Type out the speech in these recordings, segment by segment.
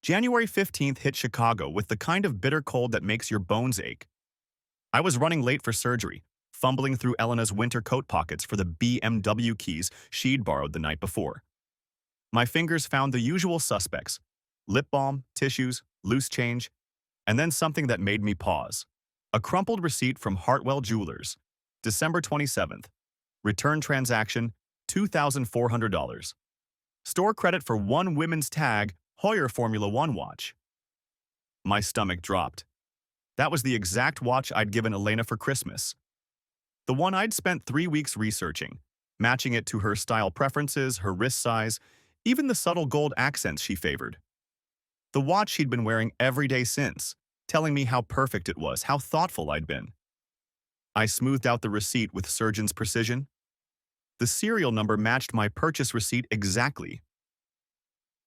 January 15th hit Chicago with the kind of bitter cold that makes your bones ache. I was running late for surgery, fumbling through Elena's winter coat pockets for the BMW keys she'd borrowed the night before. My fingers found the usual suspects: lip balm, tissues, loose change, and then something that made me pause. A crumpled receipt from Hartwell Jewelers, December 27th. Return transaction, $2,400. Store credit for one women's tag, Heuer Formula One watch. My stomach dropped. That was the exact watch I'd given Elena for Christmas. The one I'd spent 3 weeks researching, matching it to her style preferences, her wrist size, even the subtle gold accents she favored. The watch she'd been wearing every day since, telling me how perfect it was, how thoughtful I'd been. I smoothed out the receipt with surgeon's precision. The serial number matched my purchase receipt exactly.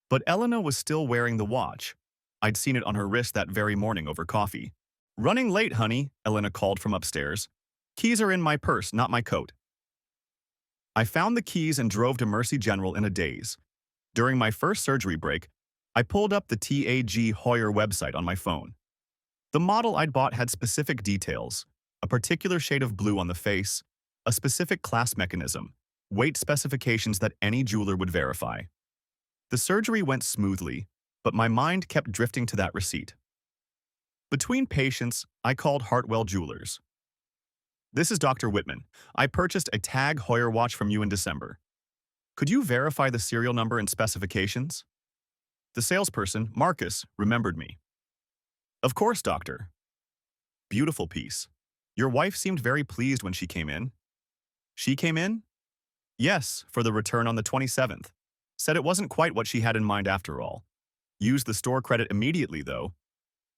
But Elena was still wearing the watch. I'd seen it on her wrist that very morning over coffee. "Running late, honey," Elena called from upstairs. "Keys are in my purse, not my coat." I found the keys and drove to Mercy General in a daze. During my first surgery break, I pulled up the TAG Heuer website on my phone. The model I'd bought had specific details: a particular shade of blue on the face, a specific clasp mechanism, weight specifications that any jeweler would verify. The surgery went smoothly, but my mind kept drifting to that receipt. Between patients, I called Hartwell Jewelers. "This is Dr. Whitman. I purchased a Tag Heuer watch from you in December. Could you verify the serial number and specifications?" The salesperson, Marcus, remembered me. "Of course, doctor." "Beautiful piece. Your wife seemed very pleased when she came in." "She came in?" "Yes, for the return on the 27th. Said it wasn't quite what she had in mind after all. Used the store credit immediately, though.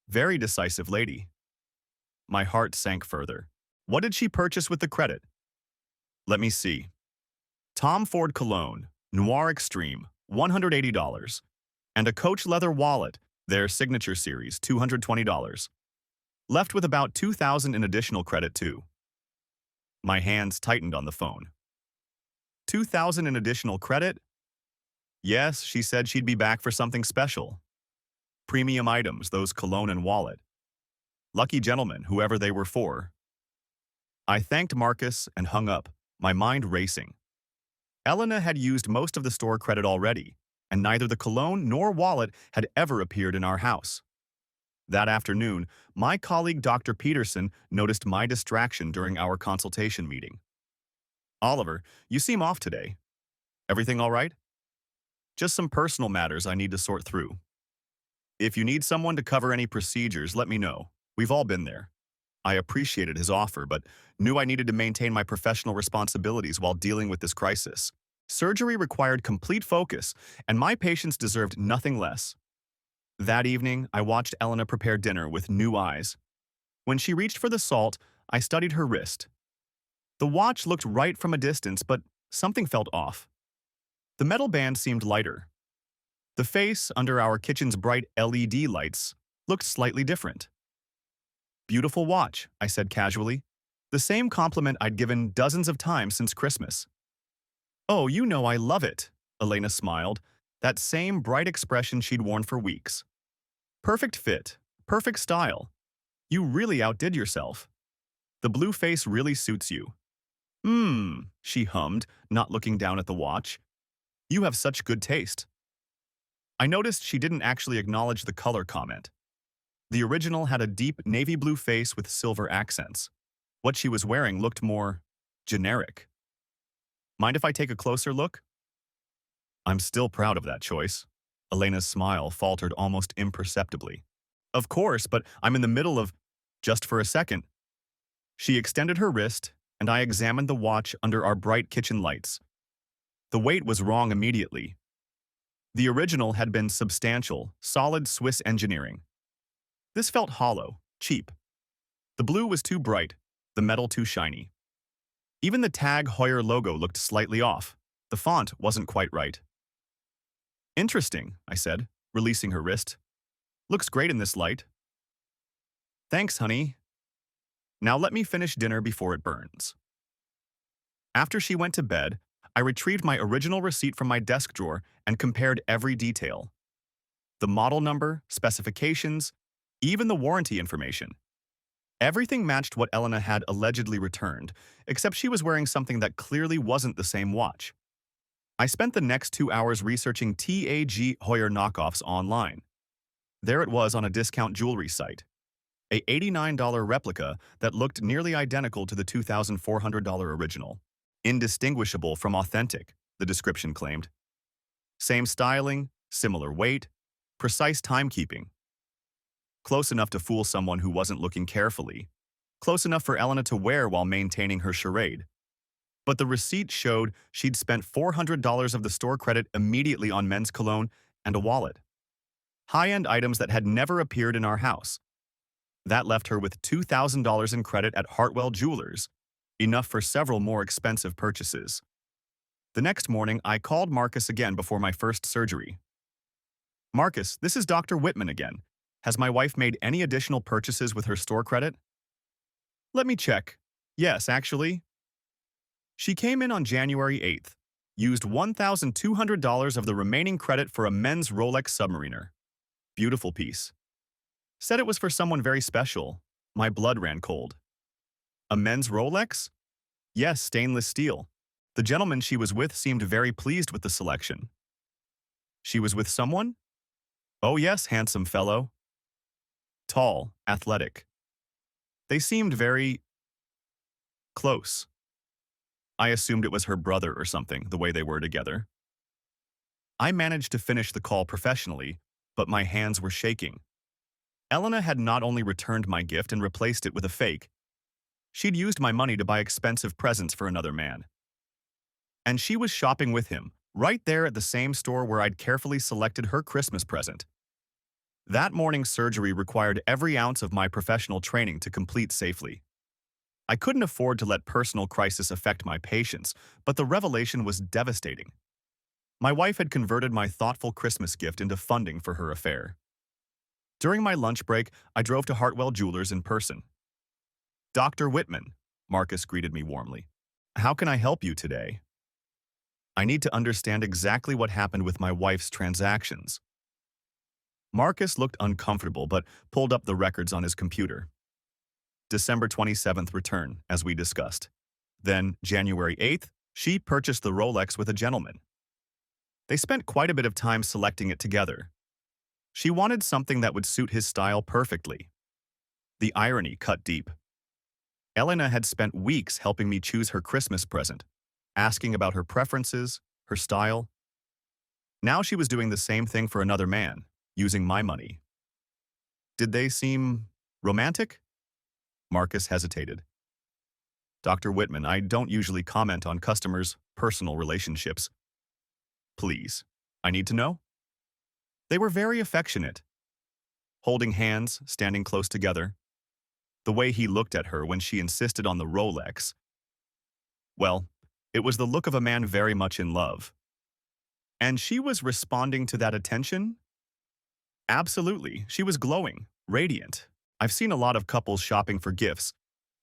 Very decisive lady." My heart sank further. What did she purchase with the credit? Let me see. Tom Ford Cologne, Noir Extreme, $180. And a Coach leather wallet, their signature series, $220. Left with about $2,000 in additional credit, too. My hands tightened on the phone. $2,000 in additional credit? Yes, she said she'd be back for something special. Premium items, those cologne and wallet. Lucky gentlemen, whoever they were for. I thanked Marcus and hung up, my mind racing. Elena had used most of the store credit already, and neither the cologne nor wallet had ever appeared in our house. That afternoon, my colleague Dr. Peterson noticed my distraction during our consultation meeting. "Oliver, you seem off today. Everything all right?" "Just some personal matters I need to sort through. If you need someone to cover any procedures, let me know. We've all been there." I appreciated his offer, but knew I needed to maintain my professional responsibilities while dealing with this crisis. Surgery required complete focus, and my patients deserved nothing less. That evening, I watched Elena prepare dinner with new eyes. When she reached for the salt, I studied her wrist. The watch looked right from a distance, but something felt off. The metal band seemed lighter. The face, under our kitchen's bright LED lights, looked slightly different. "Beautiful watch," I said casually. The same compliment I'd given dozens of times since Christmas. "Oh, you know I love it," Elena smiled, that same bright expression she'd worn for weeks. "Perfect fit, perfect style. You really outdid yourself. The blue face really suits you." She hummed, not looking down at the watch. "You have such good taste." I noticed she didn't actually acknowledge the color comment. The original had a deep navy blue face with silver accents. What she was wearing looked more generic. "Mind if I take a closer look?" "I'm still proud of that choice." Elena's smile faltered almost imperceptibly. "Of course, but I'm in the middle of just for a second." She extended her wrist, and I examined the watch under our bright kitchen lights. The weight was wrong immediately. The original had been substantial, solid Swiss engineering. This felt hollow, cheap. The blue was too bright, the metal too shiny. Even the Tag Heuer logo looked slightly off. The font wasn't quite right. "Interesting," I said, releasing her wrist. "Looks great in this light." "Thanks, honey. Now let me finish dinner before it burns." After she went to bed, I retrieved my original receipt from my desk drawer and compared every detail. The model number, specifications, even the warranty information. Everything matched what Elena had allegedly returned, except she was wearing something that clearly wasn't the same watch. I spent the next 2 hours researching TAG Heuer knockoffs online. There it was on a discount jewelry site. A $89 replica that looked nearly identical to the $2,400 original. Indistinguishable from authentic, the description claimed. Same styling, similar weight, precise timekeeping. Close enough to fool someone who wasn't looking carefully. Close enough for Elena to wear while maintaining her charade. But the receipt showed she'd spent $400 of the store credit immediately on men's cologne and a wallet. High-end items that had never appeared in our house. That left her with $2,000 in credit at Hartwell Jewelers, enough for several more expensive purchases. The next morning, I called Marcus again before my first surgery. Marcus, this is Dr. Whitman again. Has my wife made any additional purchases with her store credit? Let me check. Yes, actually. She came in on January 8th, used $1,200 of the remaining credit for a men's Rolex Submariner. Beautiful piece. Said it was for someone very special. My blood ran cold. A men's Rolex? Yes, stainless steel. The gentleman she was with seemed very pleased with the selection. She was with someone? Oh yes, handsome fellow. Tall, athletic. They seemed very close. I assumed it was her brother or something, the way they were together. I managed to finish the call professionally, but my hands were shaking. Elena had not only returned my gift and replaced it with a fake, she'd used my money to buy expensive presents for another man. And she was shopping with him, right there at the same store where I'd carefully selected her Christmas present. That morning's surgery required every ounce of my professional training to complete safely. I couldn't afford to let personal crisis affect my patients, but the revelation was devastating. My wife had converted my thoughtful Christmas gift into funding for her affair. During my lunch break, I drove to Hartwell Jewelers in person. Dr. Whitman, Marcus greeted me warmly. How can I help you today? I need to understand exactly what happened with my wife's transactions. Marcus looked uncomfortable but pulled up the records on his computer. December 27th return, as we discussed. Then, January 8th, she purchased the Rolex with a gentleman. They spent quite a bit of time selecting it together. She wanted something that would suit his style perfectly. The irony cut deep. Elena had spent weeks helping me choose her Christmas present, asking about her preferences, her style. Now she was doing the same thing for another man, using my money. Did they seem romantic? Marcus hesitated. Dr. Whitman, I don't usually comment on customers' personal relationships. Please, I need to know. They were very affectionate, holding hands, standing close together. The way he looked at her when she insisted on the Rolex. Well, it was the look of a man very much in love. And she was responding to that attention? Absolutely, she was glowing, radiant. I've seen a lot of couples shopping for gifts,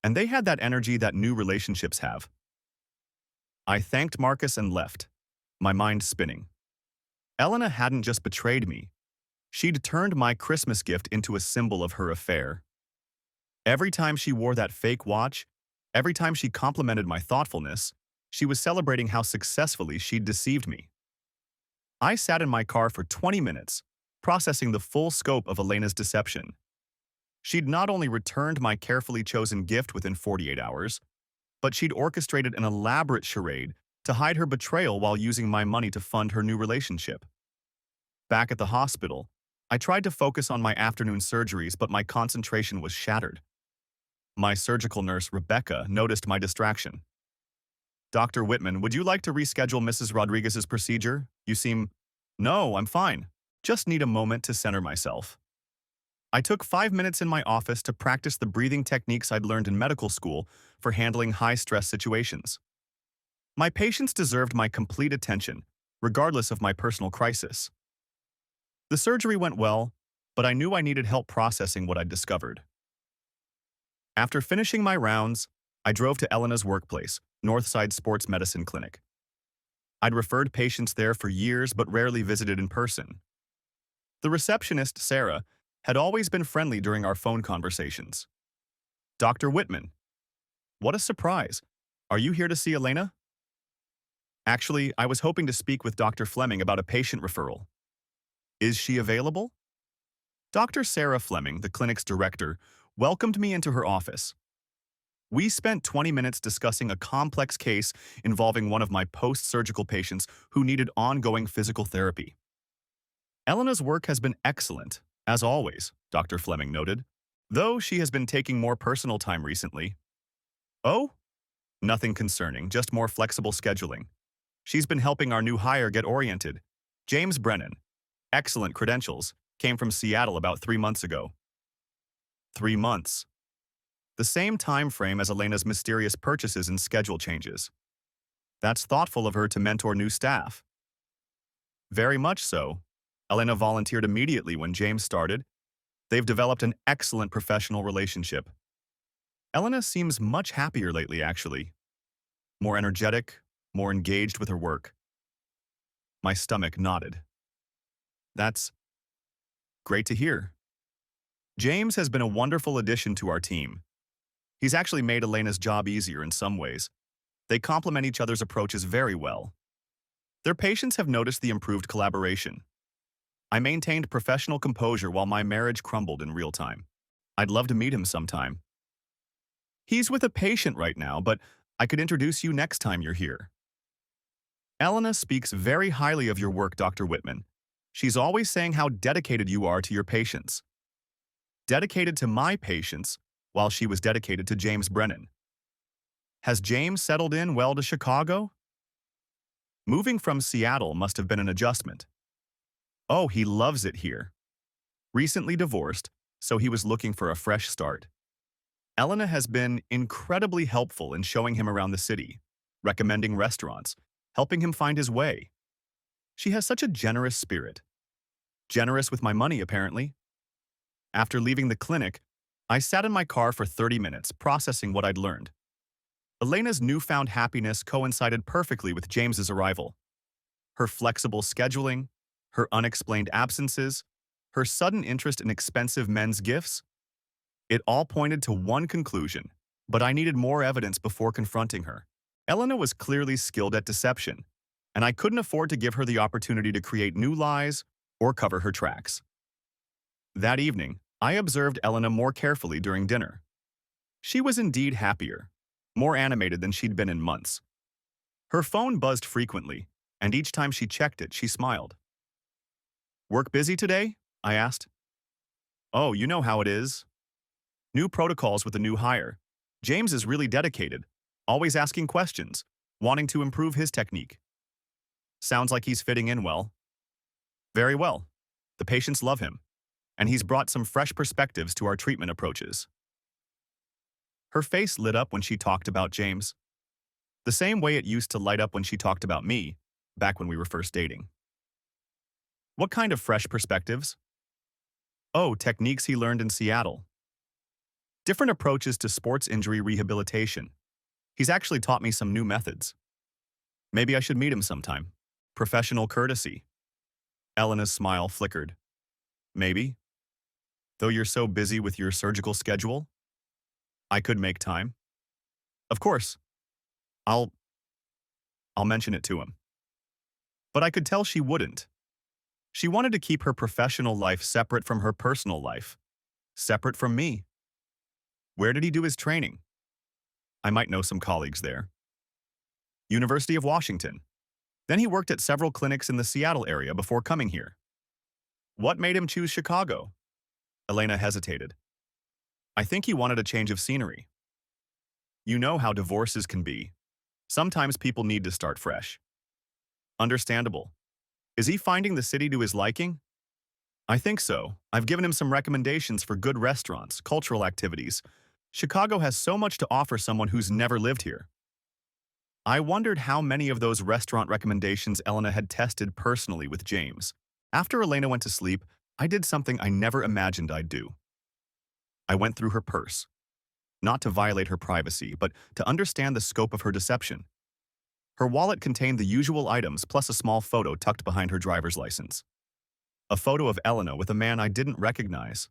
and they had that energy that new relationships have. I thanked Marcus and left, my mind spinning. Elena hadn't just betrayed me. She'd turned my Christmas gift into a symbol of her affair. Every time she wore that fake watch, every time she complimented my thoughtfulness, she was celebrating how successfully she'd deceived me. I sat in my car for 20 minutes, processing the full scope of Elena's deception. She'd not only returned my carefully chosen gift within 48 hours, but she'd orchestrated an elaborate charade to hide her betrayal while using my money to fund her new relationship. Back at the hospital, I tried to focus on my afternoon surgeries, but my concentration was shattered. My surgical nurse, Rebecca, noticed my distraction. Dr. Whitman, would you like to reschedule Mrs. Rodriguez's procedure? You seem… No, I'm fine. Just need a moment to center myself. I took 5 minutes in my office to practice the breathing techniques I'd learned in medical school for handling high-stress situations. My patients deserved my complete attention, regardless of my personal crisis. The surgery went well, but I knew I needed help processing what I'd discovered. After finishing my rounds, I drove to Elena's workplace, Northside Sports Medicine Clinic. I'd referred patients there for years but rarely visited in person. The receptionist, Sarah, had always been friendly during our phone conversations. Dr. Whitman, what a surprise. Are you here to see Elena? Actually, I was hoping to speak with Dr. Fleming about a patient referral. Is she available? Dr. Sarah Fleming, the clinic's director, welcomed me into her office. We spent 20 minutes discussing a complex case involving one of my post-surgical patients who needed ongoing physical therapy. Elena's work has been excellent, as always, Dr. Fleming noted, though she has been taking more personal time recently. Oh? Nothing concerning, just more flexible scheduling. She's been helping our new hire get oriented. James Brennan, excellent credentials, came from Seattle about 3 months ago. 3 months. The same time frame as Elena's mysterious purchases and schedule changes. That's thoughtful of her to mentor new staff. Very much so. Elena volunteered immediately when James started. They've developed an excellent professional relationship. Elena seems much happier lately, actually. More energetic, more engaged with her work. My stomach nodded. That's great to hear. James has been a wonderful addition to our team. He's actually made Elena's job easier in some ways. They complement each other's approaches very well. Their patients have noticed the improved collaboration. I maintained professional composure while my marriage crumbled in real time. I'd love to meet him sometime. He's with a patient right now, but I could introduce you next time you're here. Elena speaks very highly of your work, Dr. Whitman. She's always saying how dedicated you are to your patients. Dedicated to my patients, while she was dedicated to James Brennan. Has James settled in well to Chicago? Moving from Seattle must have been an adjustment. Oh, he loves it here. Recently divorced, so he was looking for a fresh start. Elena has been incredibly helpful in showing him around the city, recommending restaurants, helping him find his way. She has such a generous spirit. Generous with my money, apparently. After leaving the clinic, I sat in my car for 30 minutes, processing what I'd learned. Elena's newfound happiness coincided perfectly with James's arrival. Her flexible scheduling, her unexplained absences, her sudden interest in expensive men's gifts, it all pointed to one conclusion, but I needed more evidence before confronting her. Elena was clearly skilled at deception, and I couldn't afford to give her the opportunity to create new lies or cover her tracks. That evening, I observed Elena more carefully during dinner. She was indeed happier, more animated than she'd been in months. Her phone buzzed frequently, and each time she checked it, she smiled. "Work busy today?" I asked. "Oh, you know how it is. New protocols with the new hire. James is really dedicated, always asking questions, wanting to improve his technique. Sounds like he's fitting in well." "Very well. The patients love him, and he's brought some fresh perspectives to our treatment approaches." Her face lit up when she talked about James, the same way it used to light up when she talked about me, back when we were first dating. "What kind of fresh perspectives?" "Oh, techniques he learned in Seattle. Different approaches to sports injury rehabilitation. He's actually taught me some new methods. Maybe I should meet him sometime. Professional courtesy." Elena's smile flickered. "Maybe. Though you're so busy with your surgical schedule, I could make time. Of course. I'll mention it to him." But I could tell she wouldn't. She wanted to keep her professional life separate from her personal life, separate from me. Where did he do his training? I might know some colleagues there. University of Washington. Then he worked at several clinics in the Seattle area before coming here. What made him choose Chicago? Elena hesitated. I think he wanted a change of scenery. You know how divorces can be. Sometimes people need to start fresh. Understandable. Is he finding the city to his liking? I think so. I've given him some recommendations for good restaurants, cultural activities. Chicago has so much to offer someone who's never lived here. I wondered how many of those restaurant recommendations Elena had tested personally with James. After Elena went to sleep, I did something I never imagined I'd do. I went through her purse. Not to violate her privacy, but to understand the scope of her deception. Her wallet contained the usual items plus a small photo tucked behind her driver's license. A photo of Elena with a man I didn't recognize.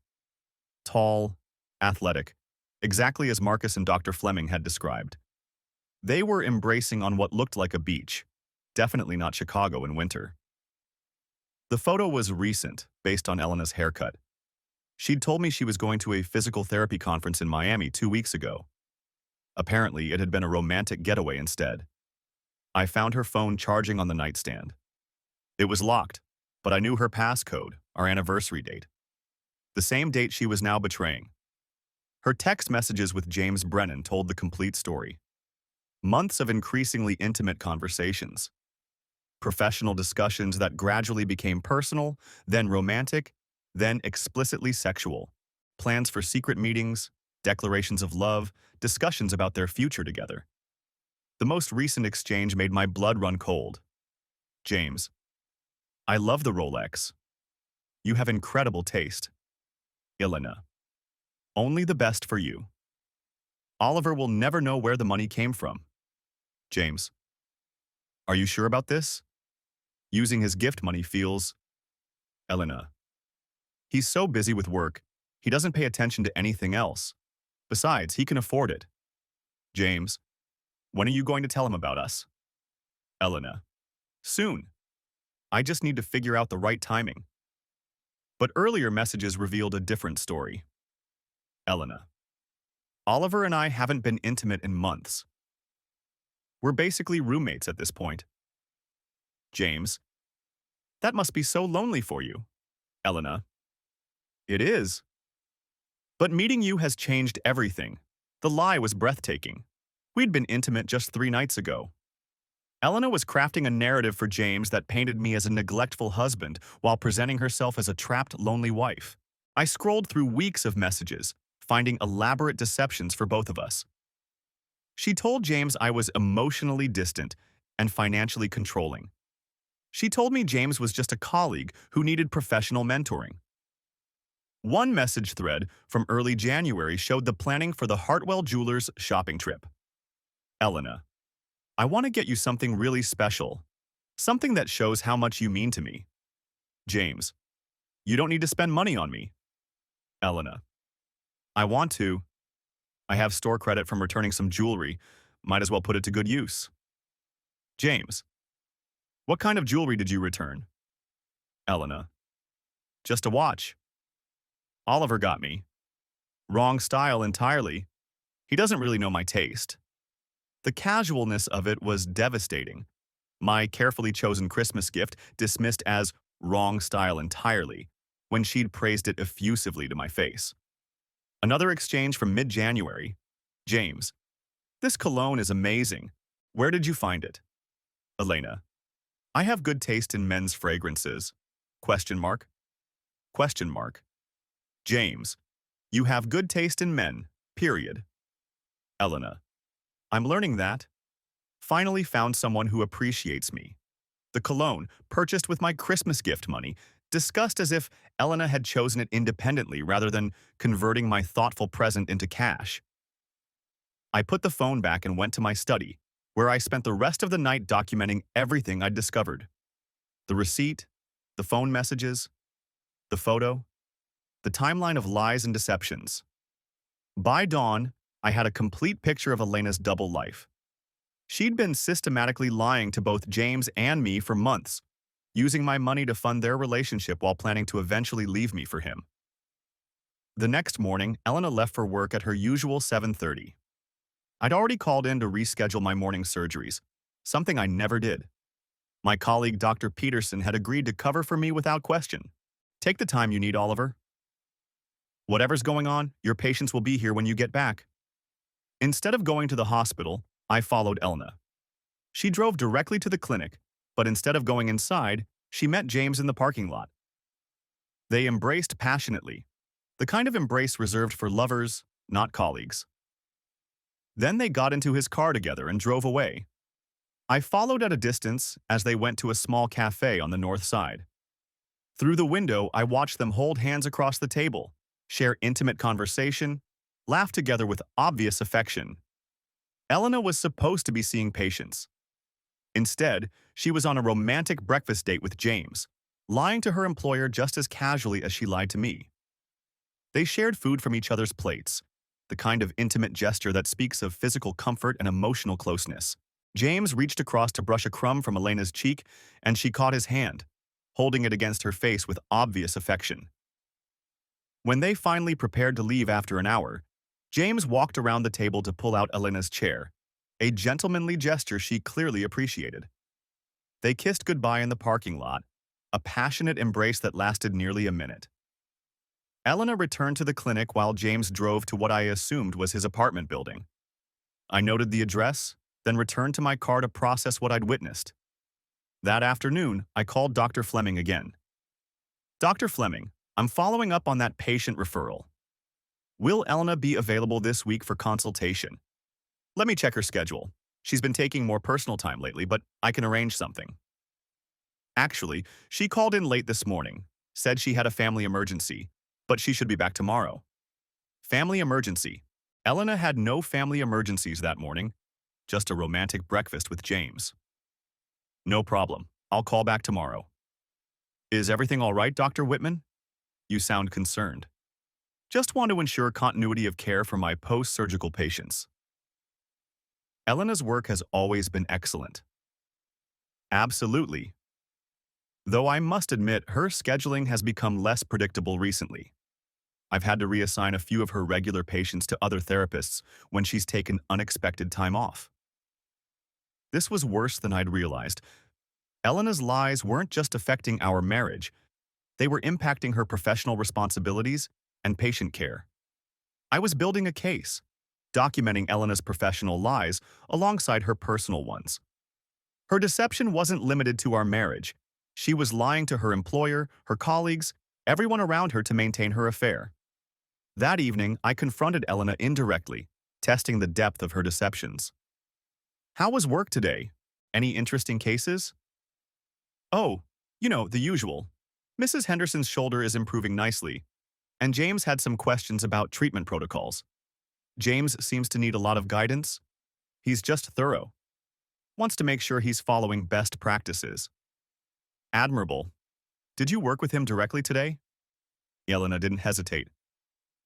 Tall, athletic, exactly as Marcus and Dr. Fleming had described. They were embracing on what looked like a beach, definitely not Chicago in winter. The photo was recent, based on Elena's haircut. She'd told me she was going to a physical therapy conference in Miami 2 weeks ago. Apparently, it had been a romantic getaway instead. I found her phone charging on the nightstand. It was locked, but I knew her passcode, our anniversary date. The same date she was now betraying. Her text messages with James Brennan told the complete story. Months of increasingly intimate conversations. Professional discussions that gradually became personal, then romantic, then explicitly sexual. Plans for secret meetings, declarations of love, discussions about their future together. The most recent exchange made my blood run cold. James, I love the Rolex. You have incredible taste. Elena, only the best for you. Oliver will never know where the money came from. James, are you sure about this? Using his gift money feels... Elena, he's so busy with work, he doesn't pay attention to anything else. Besides, he can afford it. James, when are you going to tell him about us? Elena, soon. I just need to figure out the right timing. But earlier messages revealed a different story. Elena, Oliver and I haven't been intimate in months. We're basically roommates at this point. James, that must be so lonely for you. Elena, it is. But meeting you has changed everything. The lie was breathtaking. We'd been intimate just 3 nights ago. Elena was crafting a narrative for James that painted me as a neglectful husband while presenting herself as a trapped, lonely wife. I scrolled through weeks of messages, finding elaborate deceptions for both of us. She told James I was emotionally distant and financially controlling. She told me James was just a colleague who needed professional mentoring. One message thread from early January showed the planning for the Hartwell Jewelers shopping trip. Elena, I want to get you something really special. Something that shows how much you mean to me. James, you don't need to spend money on me. Elena, I want to. I have store credit from returning some jewelry. Might as well put it to good use. James, what kind of jewelry did you return? Elena, just a watch. Oliver got me. Wrong style entirely. He doesn't really know my taste. The casualness of it was devastating. My carefully chosen Christmas gift dismissed as wrong style entirely, when she'd praised it effusively to my face. Another exchange from mid-January. James, this cologne is amazing. Where did you find it? Elena, I have good taste in men's fragrances. Question mark? Question mark. James, you have good taste in men, period. Elena, I'm learning that. Finally found someone who appreciates me. The cologne, purchased with my Christmas gift money, discussed as if Elena had chosen it independently rather than converting my thoughtful present into cash. I put the phone back and went to my study, where I spent the rest of the night documenting everything I'd discovered. The receipt, the phone messages, the photo, the timeline of lies and deceptions. By dawn, I had a complete picture of Elena's double life. She'd been systematically lying to both James and me for months, using my money to fund their relationship while planning to eventually leave me for him. The next morning, Elena left for work at her usual 7:30. I'd already called in to reschedule my morning surgeries, something I never did. My colleague Dr. Peterson had agreed to cover for me without question. Take the time you need, Oliver. Whatever's going on, your patients will be here when you get back. Instead of going to the hospital, I followed Elena. She drove directly to the clinic, but instead of going inside, she met James in the parking lot. They embraced passionately, the kind of embrace reserved for lovers, not colleagues. Then they got into his car together and drove away. I followed at a distance as they went to a small cafe on the north side. Through the window, I watched them hold hands across the table, share intimate conversation, laugh together with obvious affection. Elena was supposed to be seeing patients. Instead, she was on a romantic breakfast date with James, lying to her employer just as casually as she lied to me. They shared food from each other's plates, the kind of intimate gesture that speaks of physical comfort and emotional closeness. James reached across to brush a crumb from Elena's cheek, and she caught his hand, holding it against her face with obvious affection. When they finally prepared to leave after an hour, James walked around the table to pull out Elena's chair, a gentlemanly gesture she clearly appreciated. They kissed goodbye in the parking lot, a passionate embrace that lasted nearly a minute. Elena returned to the clinic while James drove to what I assumed was his apartment building. I noted the address, then returned to my car to process what I'd witnessed. That afternoon, I called Dr. Fleming again. Dr. Fleming, I'm following up on that patient referral. Will Elena be available this week for consultation? Let me check her schedule. She's been taking more personal time lately, but I can arrange something. Actually, she called in late this morning, said she had a family emergency, but she should be back tomorrow. Family emergency. Elena had no family emergencies that morning, just a romantic breakfast with James. No problem. I'll call back tomorrow. Is everything all right, Dr. Whitman? You sound concerned. Just want to ensure continuity of care for my post-surgical patients. Elena's work has always been excellent. Absolutely. Though I must admit her scheduling has become less predictable recently. I've had to reassign a few of her regular patients to other therapists when she's taken unexpected time off. This was worse than I'd realized. Elena's lies weren't just affecting our marriage, they were impacting her professional responsibilities and patient care. I was building a case, documenting Elena's professional lies alongside her personal ones. Her deception wasn't limited to our marriage. She was lying to her employer, her colleagues, everyone around her to maintain her affair. That evening, I confronted Elena indirectly, testing the depth of her deceptions. How was work today? Any interesting cases? Oh, the usual. Mrs. Henderson's shoulder is improving nicely, and James had some questions about treatment protocols. James seems to need a lot of guidance. He's just thorough. Wants to make sure he's following best practices. Admirable. Did you work with him directly today? Elena didn't hesitate.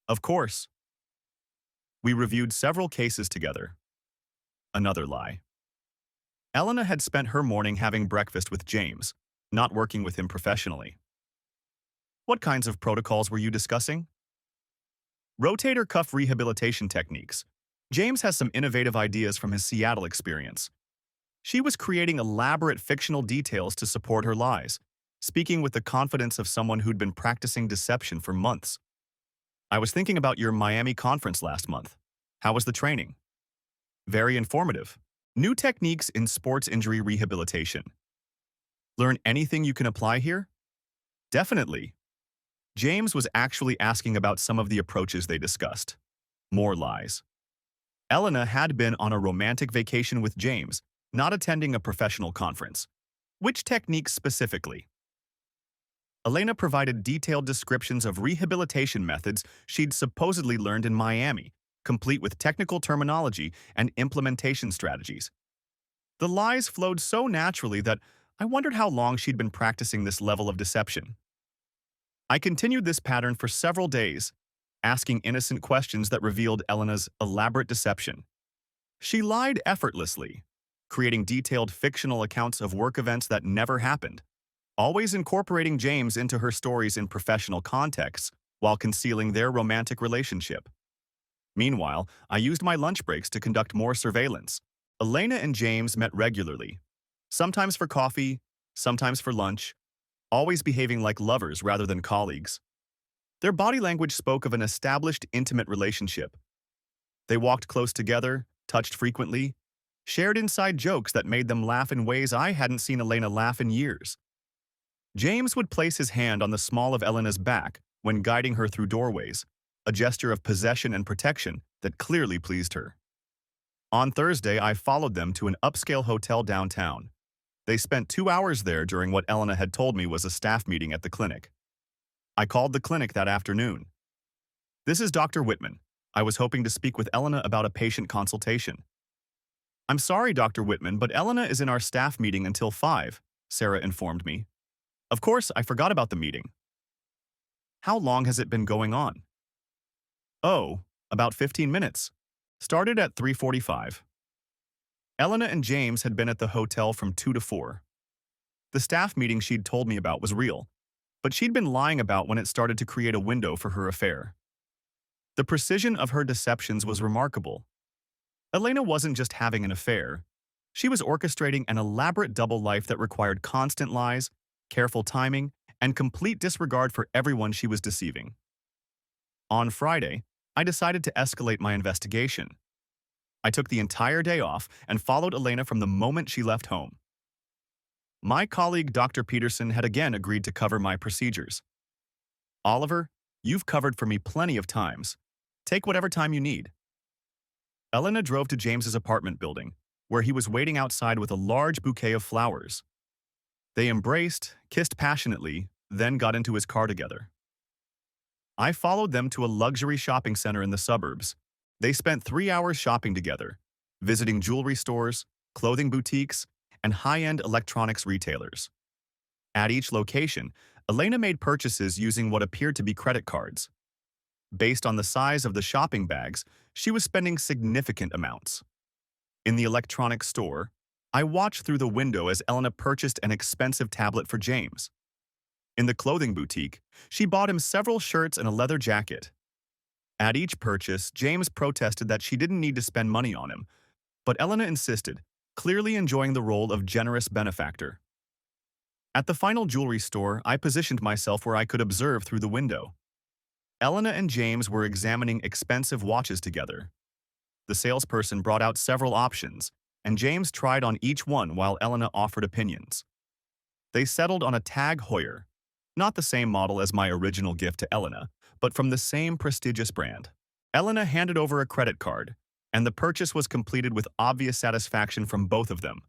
Of course. We reviewed several cases together. Another lie. Elena had spent her morning having breakfast with James, not working with him professionally. What kinds of protocols were you discussing? Rotator cuff rehabilitation techniques. James has some innovative ideas from his Seattle experience. She was creating elaborate fictional details to support her lies, speaking with the confidence of someone who'd been practicing deception for months. I was thinking about your Miami conference last month. How was the training? Very informative. New techniques in sports injury rehabilitation. Learn anything you can apply here? Definitely. James was actually asking about some of the approaches they discussed. More lies. Elena had been on a romantic vacation with James, not attending a professional conference. Which techniques specifically? Elena provided detailed descriptions of rehabilitation methods she'd supposedly learned in Miami, complete with technical terminology and implementation strategies. The lies flowed so naturally that I wondered how long she'd been practicing this level of deception. I continued this pattern for several days, asking innocent questions that revealed Elena's elaborate deception. She lied effortlessly, creating detailed fictional accounts of work events that never happened, always incorporating James into her stories in professional contexts while concealing their romantic relationship. Meanwhile, I used my lunch breaks to conduct more surveillance. Elena and James met regularly, sometimes for coffee, sometimes for lunch, always behaving like lovers rather than colleagues. Their body language spoke of an established, intimate relationship. They walked close together, touched frequently, shared inside jokes that made them laugh in ways I hadn't seen Elena laugh in years. James would place his hand on the small of Elena's back when guiding her through doorways, a gesture of possession and protection that clearly pleased her. On Thursday, I followed them to an upscale hotel downtown. They spent 2 hours there during what Elena had told me was a staff meeting at the clinic. I called the clinic that afternoon. This is Dr. Whitman. I was hoping to speak with Elena about a patient consultation. I'm sorry, Dr. Whitman, but Elena is in our staff meeting until 5, Sarah informed me. Of course, I forgot about the meeting. How long has it been going on? Oh, about 15 minutes. Started at 3:45. Elena and James had been at the hotel from 2 to 4. The staff meeting she'd told me about was real, but she'd been lying about when it started to create a window for her affair. The precision of her deceptions was remarkable. Elena wasn't just having an affair. She was orchestrating an elaborate double life that required constant lies, careful timing, and complete disregard for everyone she was deceiving. On Friday, I decided to escalate my investigation. I took the entire day off and followed Elena from the moment she left home. My colleague Dr. Peterson had again agreed to cover my procedures. Oliver, you've covered for me plenty of times. Take whatever time you need. Elena drove to James's apartment building, where he was waiting outside with a large bouquet of flowers. They embraced, kissed passionately, then got into his car together. I followed them to a luxury shopping center in the suburbs. They spent 3 hours shopping together, visiting jewelry stores, clothing boutiques, and high-end electronics retailers. At each location, Elena made purchases using what appeared to be credit cards. Based on the size of the shopping bags, she was spending significant amounts. In the electronics store, I watched through the window as Elena purchased an expensive tablet for James. In the clothing boutique, she bought him several shirts and a leather jacket. At each purchase, James protested that she didn't need to spend money on him, but Elena insisted, clearly enjoying the role of generous benefactor. At the final jewelry store, I positioned myself where I could observe through the window. Elena and James were examining expensive watches together. The salesperson brought out several options, and James tried on each one while Elena offered opinions. They settled on a Tag Heuer, not the same model as my original gift to Elena, but from the same prestigious brand. Elena handed over a credit card, and the purchase was completed with obvious satisfaction from both of them.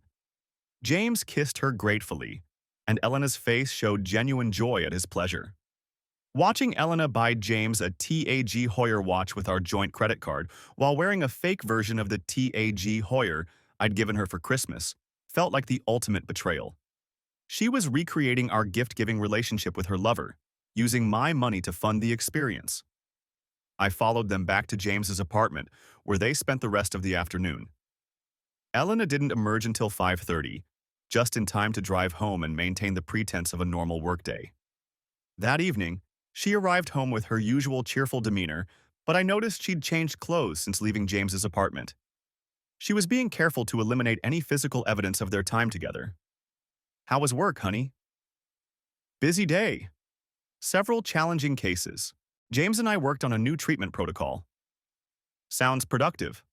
James kissed her gratefully, and Elena's face showed genuine joy at his pleasure. Watching Elena buy James a TAG Heuer watch with our joint credit card while wearing a fake version of the TAG Heuer I'd given her for Christmas felt like the ultimate betrayal. She was recreating our gift-giving relationship with her lover, using my money to fund the experience. I followed them back to James's apartment, where they spent the rest of the afternoon. Elena didn't emerge until 5:30, just in time to drive home and maintain the pretense of a normal workday. That evening, she arrived home with her usual cheerful demeanor, but I noticed she'd changed clothes since leaving James's apartment. She was being careful to eliminate any physical evidence of their time together. How was work, honey? Busy day. Several challenging cases. James and I worked on a new treatment protocol. Sounds productive.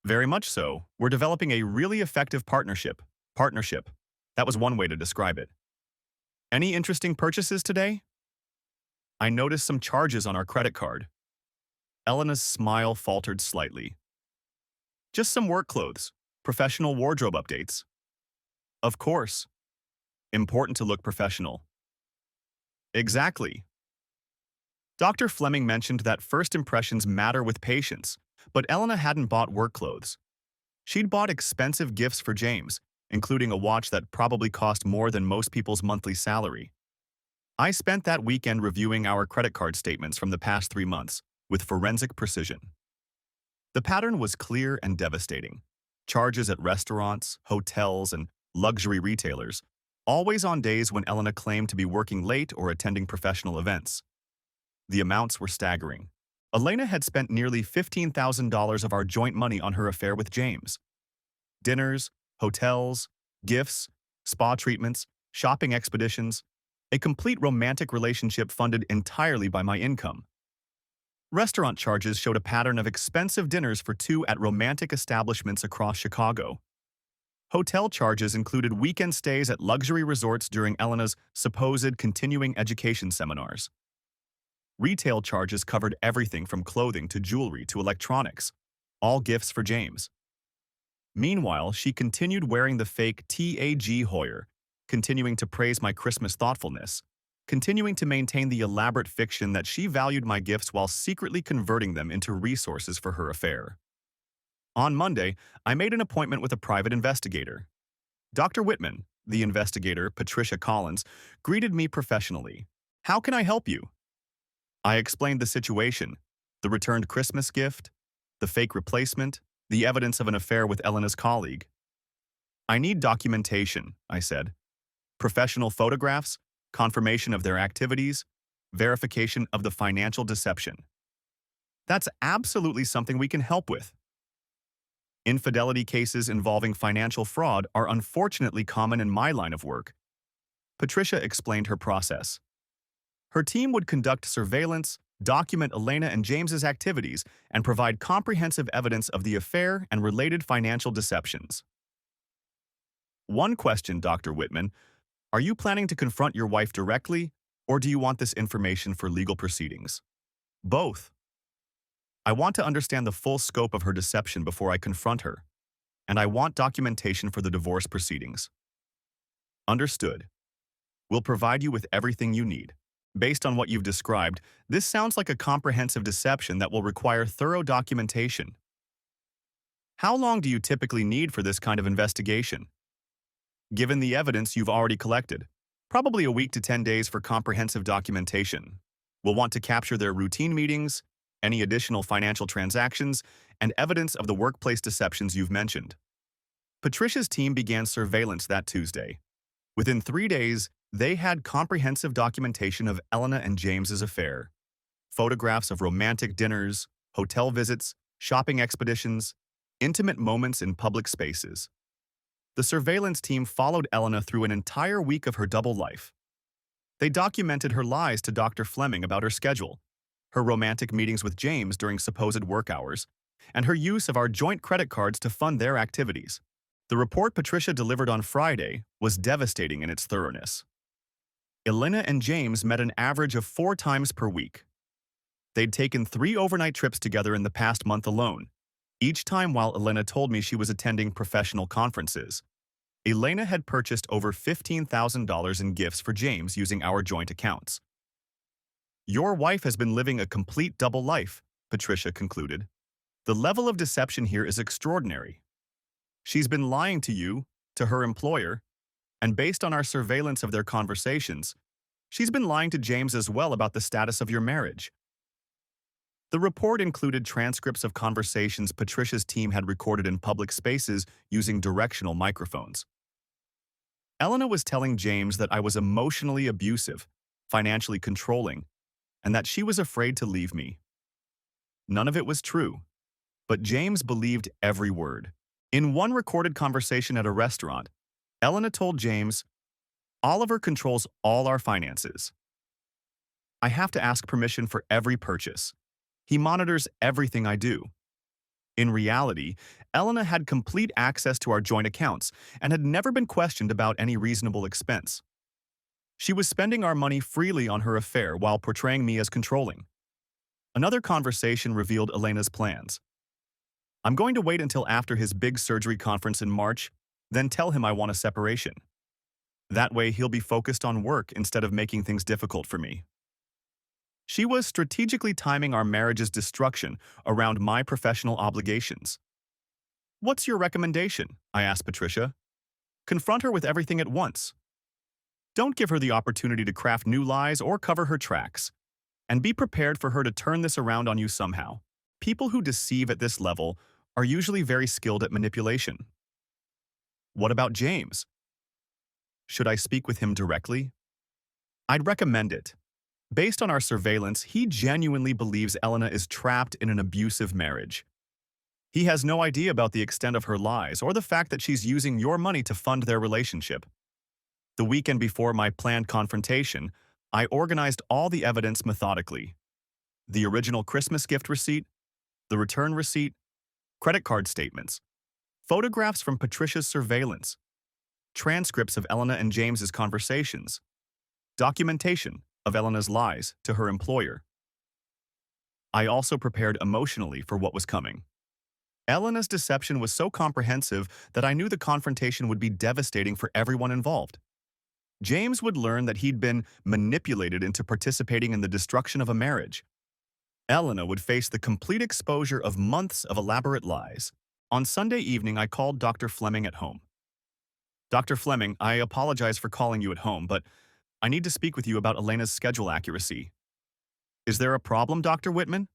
Very much so. We're developing a really effective partnership. That was one way to describe it. Any interesting purchases today? I noticed some charges on our credit card. Elena's smile faltered slightly. Just some work clothes, professional wardrobe updates. Of course. Important to look professional. Exactly. Dr. Fleming mentioned that first impressions matter with patients, but Elena hadn't bought work clothes. She'd bought expensive gifts for James, including a watch that probably cost more than most people's monthly salary. I spent that weekend reviewing our credit card statements from the past 3 months with forensic precision. The pattern was clear and devastating. Charges at restaurants, hotels, and luxury retailers, always on days when Elena claimed to be working late or attending professional events. The amounts were staggering. Elena had spent nearly $15,000 of our joint money on her affair with James. Dinners, hotels, gifts, spa treatments, shopping expeditions, a complete romantic relationship funded entirely by my income. Restaurant charges showed a pattern of expensive dinners for 2 at romantic establishments across Chicago. Hotel charges included weekend stays at luxury resorts during Elena's supposed continuing education seminars. Retail charges covered everything from clothing to jewelry to electronics, all gifts for James. Meanwhile, she continued wearing the fake TAG Heuer, continuing to praise my Christmas thoughtfulness, continuing to maintain the elaborate fiction that she valued my gifts while secretly converting them into resources for her affair. On Monday, I made an appointment with a private investigator. Dr. Whitman, The investigator, Patricia Collins, greeted me professionally. "How can I help you?" I explained the situation, the returned Christmas gift, the fake replacement, the evidence of an affair with Elena's colleague. "I need documentation," I said. "Professional photographs, confirmation of their activities, verification of the financial deception." "That's absolutely something we can help with." Infidelity cases involving financial fraud are unfortunately common in my line of work. Patricia explained her process. Her team would conduct surveillance, document Elena and James's activities, and provide comprehensive evidence of the affair and related financial deceptions. One question, Dr. Whitman, are you planning to confront your wife directly, or do you want this information for legal proceedings? Both. I want to understand the full scope of her deception before I confront her, and I want documentation for the divorce proceedings. Understood. We'll provide you with everything you need. Based on what you've described, this sounds like a comprehensive deception that will require thorough documentation. How long do you typically need for this kind of investigation? Given the evidence you've already collected, probably a week to 10 days for comprehensive documentation. We'll want to capture their routine meetings, any additional financial transactions, and evidence of the workplace deceptions you've mentioned. Patricia's team began surveillance that Tuesday. Within 3 days, they had comprehensive documentation of Elena and James's affair. Photographs of romantic dinners, hotel visits, shopping expeditions, intimate moments in public spaces. The surveillance team followed Elena through an entire week of her double life. They documented her lies to Dr. Fleming about her schedule, her romantic meetings with James during supposed work hours, and her use of our joint credit cards to fund their activities. The report Patricia delivered on Friday was devastating in its thoroughness. Elena and James met an average of 4 times per week. They'd taken 3 overnight trips together in the past month alone, each time while Elena told me she was attending professional conferences. Elena had purchased over $15,000 in gifts for James using our joint accounts. Your wife has been living a complete double life, Patricia concluded. The level of deception here is extraordinary. She's been lying to you, to her employer, and based on our surveillance of their conversations, she's been lying to James as well about the status of your marriage. The report included transcripts of conversations Patricia's team had recorded in public spaces using directional microphones. Elena was telling James that I was emotionally abusive, financially controlling, and that she was afraid to leave me. None of it was true, but James believed every word. In one recorded conversation at a restaurant, Elena told James, "Oliver controls all our finances. I have to ask permission for every purchase. He monitors everything I do." In reality, Elena had complete access to our joint accounts and had never been questioned about any reasonable expense. She was spending our money freely on her affair while portraying me as controlling. Another conversation revealed Elena's plans. "I'm going to wait until after his big surgery conference in March, then tell him I want a separation. That way he'll be focused on work instead of making things difficult for me." She was strategically timing our marriage's destruction around my professional obligations. "What's your recommendation?" I asked Patricia. "Confront her with everything at once. Don't give her the opportunity to craft new lies or cover her tracks. And be prepared for her to turn this around on you somehow. People who deceive at this level are usually very skilled at manipulation." "What about James? Should I speak with him directly?" "I'd recommend it. Based on our surveillance, he genuinely believes Elena is trapped in an abusive marriage. He has no idea about the extent of her lies or the fact that she's using your money to fund their relationship. The weekend before my planned confrontation, I organized all the evidence methodically. The original Christmas gift receipt, the return receipt, credit card statements, photographs from Patricia's surveillance, transcripts of Elena and James's conversations, documentation of Elena's lies to her employer. I also prepared emotionally for what was coming. Elena's deception was so comprehensive that I knew the confrontation would be devastating for everyone involved. James would learn that he'd been manipulated into participating in the destruction of a marriage. Elena would face the complete exposure of months of elaborate lies. On Sunday evening, I called Dr. Fleming at home. Dr. Fleming, I apologize for calling you at home, but I need to speak with you about Elena's schedule accuracy. Is there a problem, Dr. Whitman?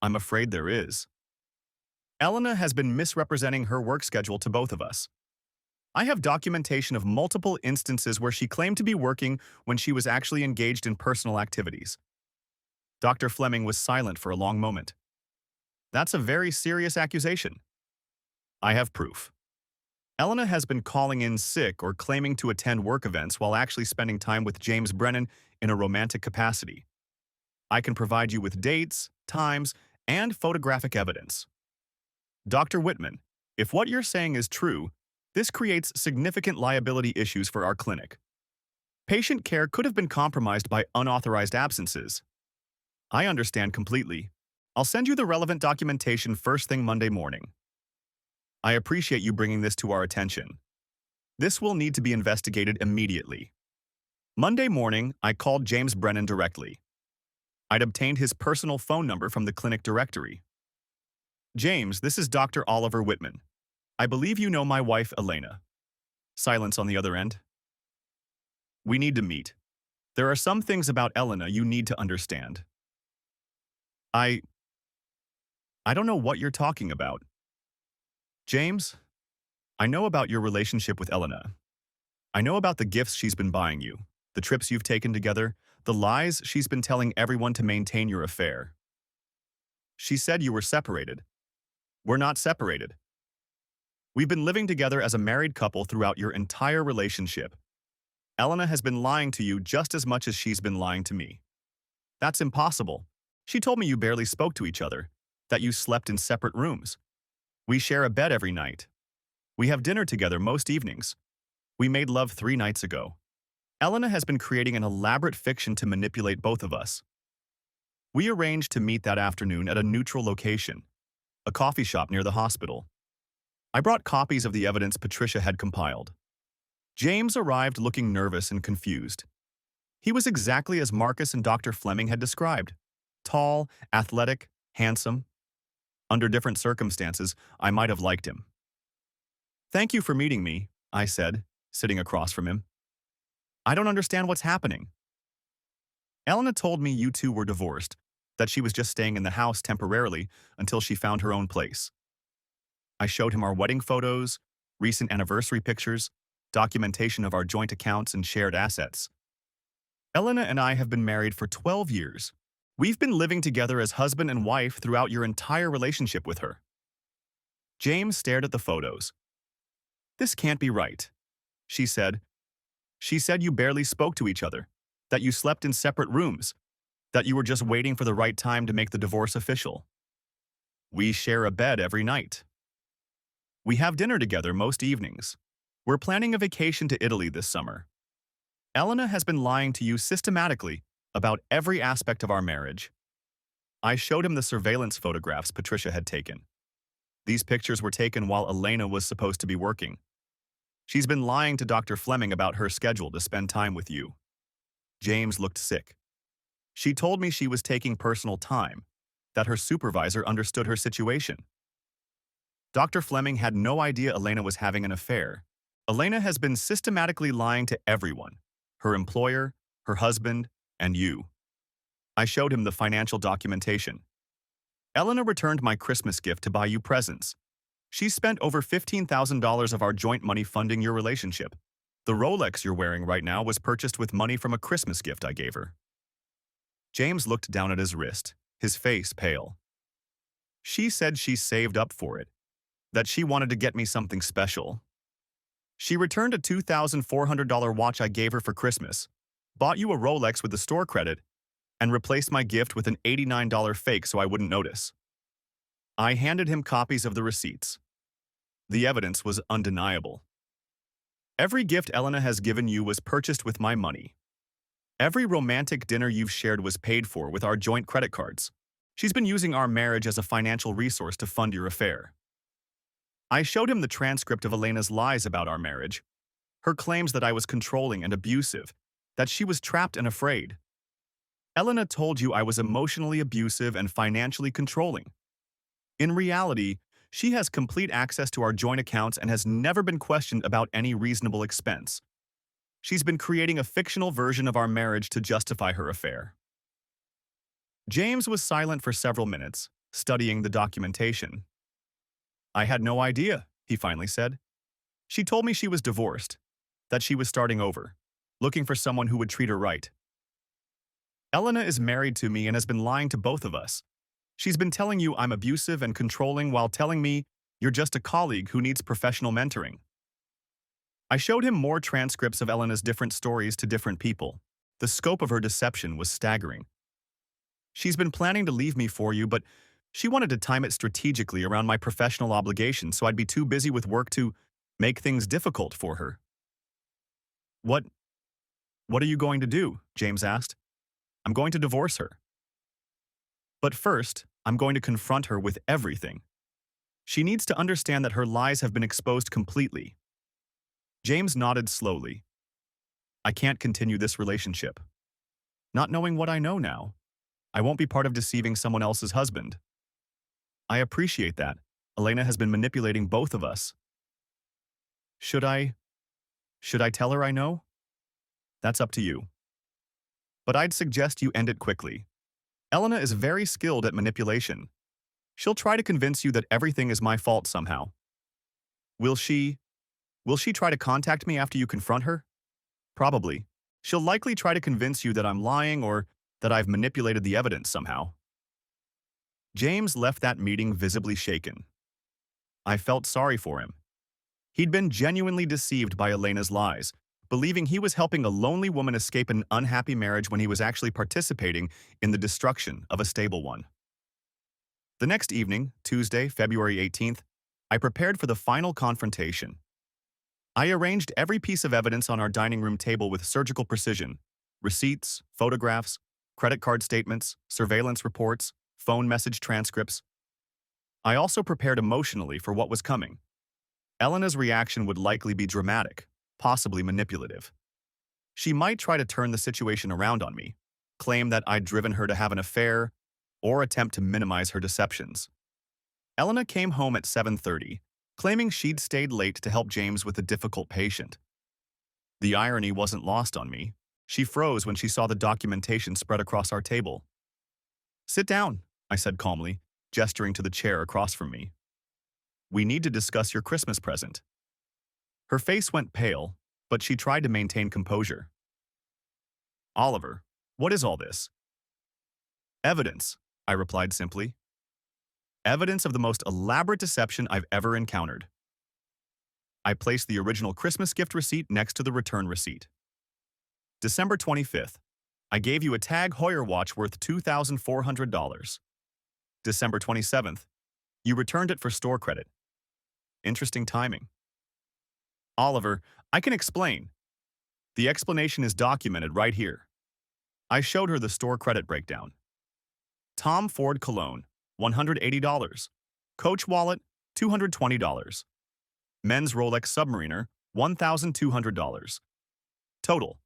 I'm afraid there is. Elena has been misrepresenting her work schedule to both of us. I have documentation of multiple instances where she claimed to be working when she was actually engaged in personal activities. Dr. Fleming was silent for a long moment. That's a very serious accusation. I have proof. Elena has been calling in sick or claiming to attend work events while actually spending time with James Brennan in a romantic capacity. I can provide you with dates, times, and photographic evidence. Dr. Whitman, if what you're saying is true, this creates significant liability issues for our clinic. Patient care could have been compromised by unauthorized absences. I understand completely. I'll send you the relevant documentation first thing Monday morning. I appreciate you bringing this to our attention. This will need to be investigated immediately. Monday morning, I called James Brennan directly. I'd obtained his personal phone number from the clinic directory. James, this is Dr. Oliver Whitman. I believe you know my wife, Elena. Silence on the other end. We need to meet. There are some things about Elena you need to understand. I don't know what you're talking about. James, I know about your relationship with Elena. I know about the gifts she's been buying you, the trips you've taken together, the lies she's been telling everyone to maintain your affair. She said you were separated. We're not separated. We've been living together as a married couple throughout your entire relationship. Elena has been lying to you just as much as she's been lying to me. That's impossible. She told me you barely spoke to each other, that you slept in separate rooms. We share a bed every night. We have dinner together most evenings. We made love 3 nights ago. Elena has been creating an elaborate fiction to manipulate both of us. We arranged to meet that afternoon at a neutral location, a coffee shop near the hospital. I brought copies of the evidence Patricia had compiled. James arrived looking nervous and confused. He was exactly as Marcus and Dr. Fleming had described. Tall, athletic, handsome. Under different circumstances, I might have liked him. Thank you for meeting me, I said, sitting across from him. I don't understand what's happening. Elena told me you two were divorced, that she was just staying in the house temporarily until she found her own place. I showed him our wedding photos, recent anniversary pictures, documentation of our joint accounts and shared assets. Elena and I have been married for 12 years. We've been living together as husband and wife throughout your entire relationship with her. James stared at the photos. This can't be right, she said. She said you barely spoke to each other, that you slept in separate rooms, that you were just waiting for the right time to make the divorce official. We share a bed every night. We have dinner together most evenings. We're planning a vacation to Italy this summer. Elena has been lying to you systematically about every aspect of our marriage. I showed him the surveillance photographs Patricia had taken. These pictures were taken while Elena was supposed to be working. She's been lying to Dr. Fleming about her schedule to spend time with you. James looked sick. She told me she was taking personal time, that her supervisor understood her situation. Dr. Fleming had no idea Elena was having an affair. Elena has been systematically lying to everyone, her employer, her husband, and you. I showed him the financial documentation. Elena returned my Christmas gift to buy you presents. She spent over $15,000 of our joint money funding your relationship. The Rolex you're wearing right now was purchased with money from a Christmas gift I gave her. James looked down at his wrist, his face pale. She said she saved up for it, that she wanted to get me something special. She returned a $2,400 watch I gave her for Christmas, bought you a Rolex with the store credit, and replaced my gift with an $89 fake so I wouldn't notice. I handed him copies of the receipts. The evidence was undeniable. Every gift Elena has given you was purchased with my money. Every romantic dinner you've shared was paid for with our joint credit cards. She's been using our marriage as a financial resource to fund your affair. I showed him the transcript of Elena's lies about our marriage, her claims that I was controlling and abusive, that she was trapped and afraid. Elena told you I was emotionally abusive and financially controlling. In reality, She has complete access to our joint accounts and has never been questioned about any reasonable expense. She's been creating a fictional version of our marriage to justify her affair. James was silent for several minutes, studying the documentation. I had no idea, he finally said. She told me she was divorced, that she was starting over, looking for someone who would treat her right. Elena is married to me and has been lying to both of us. She's been telling you I'm abusive and controlling while telling me you're just a colleague who needs professional mentoring. I showed him more transcripts of Elena's different stories to different people. The scope of her deception was staggering. She's been planning to leave me for you, but she wanted to time it strategically around my professional obligations so I'd be too busy with work to make things difficult for her. What are you going to do? James asked. I'm going to divorce her. But first, I'm going to confront her with everything. She needs to understand that her lies have been exposed completely. James nodded slowly. I can't continue this relationship. Not knowing what I know now, I won't be part of deceiving someone else's husband. I appreciate that. Elena has been manipulating both of us. Should I tell her I know? That's up to you. But I'd suggest you end it quickly. Elena is very skilled at manipulation. She'll try to convince you that everything is my fault somehow. Will she try to contact me after you confront her? Probably. She'll likely try to convince you that I'm lying or that I've manipulated the evidence somehow. James left that meeting visibly shaken. I felt sorry for him. He'd been genuinely deceived by Elena's lies, believing he was helping a lonely woman escape an unhappy marriage when he was actually participating in the destruction of a stable one. The next evening, Tuesday, February 18th, I prepared for the final confrontation. I arranged every piece of evidence on our dining room table with surgical precision: receipts, photographs, credit card statements, surveillance reports, phone message transcripts. I also prepared emotionally for what was coming. Elena's reaction would likely be dramatic, possibly manipulative. She might try to turn the situation around on me, claim that I'd driven her to have an affair, or attempt to minimize her deceptions. Elena came home at 7:30, claiming she'd stayed late to help James with a difficult patient. The irony wasn't lost on me. She froze when she saw the documentation spread across our table. Sit down, I said calmly, gesturing to the chair across from me. We need to discuss your Christmas present. Her face went pale, but she tried to maintain composure. Oliver, what is all this? Evidence, I replied simply. Evidence of the most elaborate deception I've ever encountered. I placed the original Christmas gift receipt next to the return receipt. December 25th, I gave you a Tag Heuer watch worth $2,400. December 27th, you returned it for store credit. Interesting timing. Oliver, I can explain. The explanation is documented right here. I showed her the store credit breakdown. Tom Ford cologne, $180. Coach wallet, $220. Men's Rolex Submariner, $1,200. Total,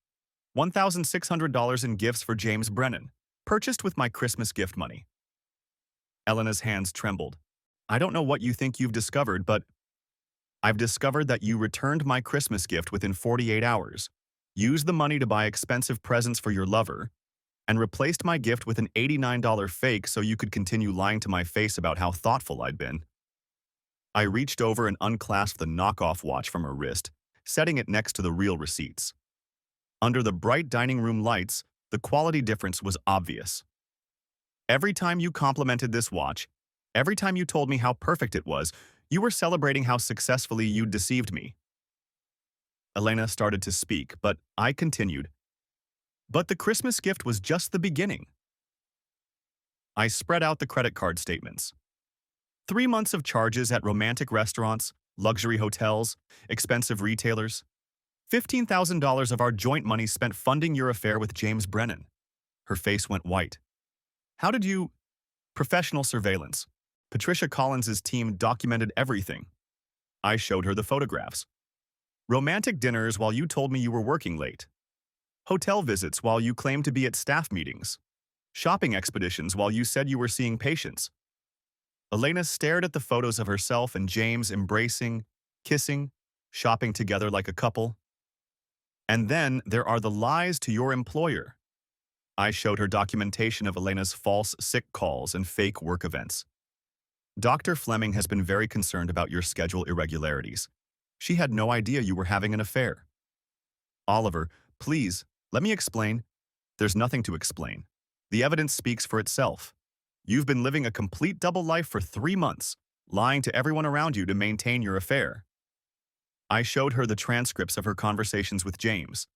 $1,600 in gifts for James Brennan, purchased with my Christmas gift money. Elena's hands trembled. I don't know what you think you've discovered, but I've discovered that you returned my Christmas gift within 48 hours, used the money to buy expensive presents for your lover, and replaced my gift with an $89 fake so you could continue lying to my face about how thoughtful I'd been. I reached over and unclasped the knockoff watch from her wrist, setting it next to the real receipts. Under the bright dining room lights, the quality difference was obvious. Every time you complimented this watch, every time you told me how perfect it was, you were celebrating how successfully you'd deceived me. Elena started to speak, but I continued. But the Christmas gift was just the beginning. I spread out the credit card statements. 3 months of charges at romantic restaurants, luxury hotels, expensive retailers. $15,000 of our joint money spent funding your affair with James Brennan. Her face went white. How did you... Professional surveillance. Patricia Collins's team documented everything. I showed her the photographs. Romantic dinners while you told me you were working late. Hotel visits while you claimed to be at staff meetings. Shopping expeditions while you said you were seeing patients. Elena stared at the photos of herself and James embracing, kissing, shopping together like a couple. And then there are the lies to your employer. I showed her documentation of Elena's false sick calls and fake work events. Dr. Fleming has been very concerned about your schedule irregularities. She had no idea you were having an affair. Oliver, please, let me explain. There's nothing to explain. The evidence speaks for itself. You've been living a complete double life for 3 months, lying to everyone around you to maintain your affair. I showed her the transcripts of her conversations with James.